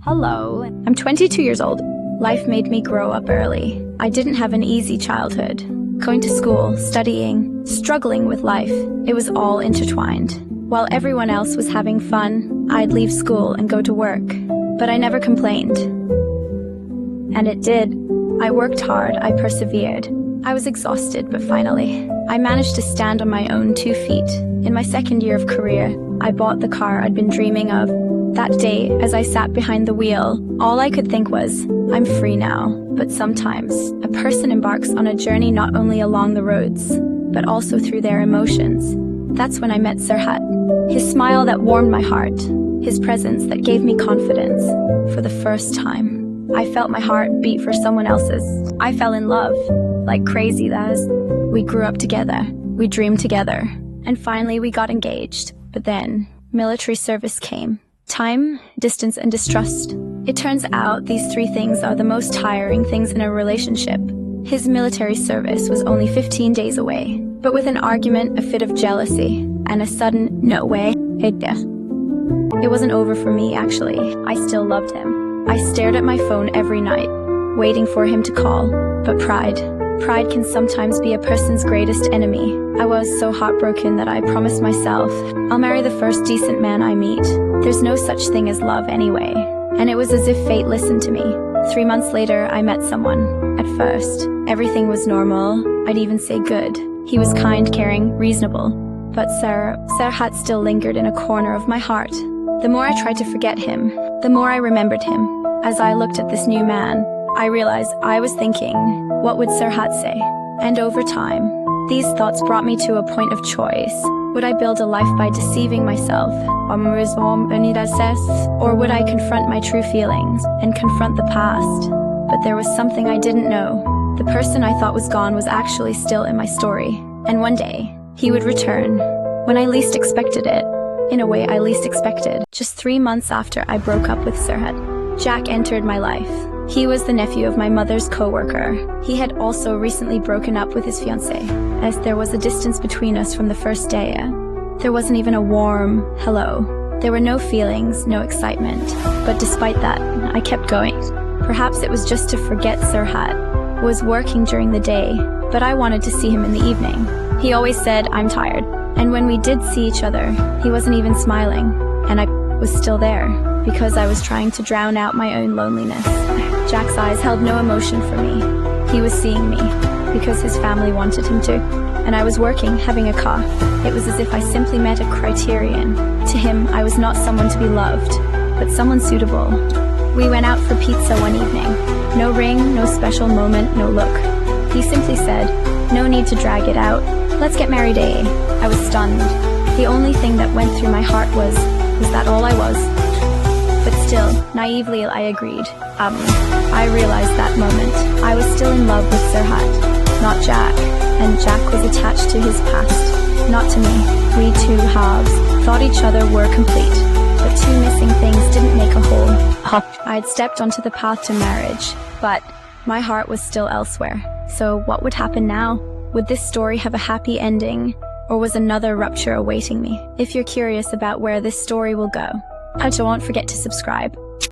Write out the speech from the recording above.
Hello. I'm 22 years old. Life made me grow up early. I didn't have an easy childhood. Going to school, studying, struggling with life, it was all intertwined. While everyone else was having fun, I'd leave school and go to work. But I never complained. And it did. I worked hard, I persevered. I was exhausted, but finally, I managed to stand on my own 2 feet. In my second year of career, I bought the car I'd been dreaming of. That day, as I sat behind the wheel, all I could think was, I'm free now. But sometimes, a person embarks on a journey not only along the roads, but also through their emotions. That's when I met Serhat. His smile that warmed my heart, his presence that gave me confidence. For the first time, I felt my heart beat for someone else's. I fell in love, like crazy, that is. We grew up together, we dreamed together, and finally we got engaged. But then, military service came. Time, distance, and distrust. It turns out these 3 things are the most tiring things in a relationship. His military service was only 15 days away, but with an argument, a fit of jealousy, and a sudden, no way, it wasn't over for me, actually. I still loved him. I stared at my phone every night, waiting for him to call. But pride can sometimes be a person's greatest enemy. I was so heartbroken that I promised myself, I'll marry the first decent man I meet. There's no such thing as love anyway. And it was as if fate listened to me. 3 months later, I met someone. At first, everything was normal. I'd even say good. He was kind, caring, reasonable. But Serhat still lingered in a corner of my heart. The more I tried to forget him, the more I remembered him. As I looked at this new man, I realized I was thinking, what would Serhat say? And over time, these thoughts brought me to a point of choice. Would I build a life by deceiving myself? Or would I confront my true feelings and confront the past? But there was something I didn't know. The person I thought was gone was actually still in my story. And one day, he would return, when I least expected it. In a way I least expected. Just 3 months after I broke up with Serhat, Jack entered my life. He was the nephew of my mother's co-worker. He had also recently broken up with his fiancée, as there was a distance between us from the first day. There wasn't even a warm hello. There were no feelings, no excitement. But despite that, I kept going. Perhaps it was just to forget Serhat was working during the day, but I wanted to see him in the evening. He always said, I'm tired. And when we did see each other, he wasn't even smiling. And I was still there, because I was trying to drown out my own loneliness. Jack's eyes held no emotion for me. He was seeing me, because his family wanted him to. And I was working, having a car. It was as if I simply met a criterion. To him, I was not someone to be loved, but someone suitable. We went out for pizza one evening. No ring, no special moment, no look. He simply said, no need to drag it out. Let's get married, eh? I was stunned. The only thing that went through my heart was that all I was? But still, naively I agreed. I realized that moment, I was still in love with Serhat, not Jack. And Jack was attached to his past, not to me. We 2 halves thought each other were complete, but 2 missing things didn't make a whole. I had stepped onto the path to marriage, but my heart was still elsewhere. So what would happen now? Would this story have a happy ending, or was another rupture awaiting me? If you're curious about where this story will go, don't forget to subscribe.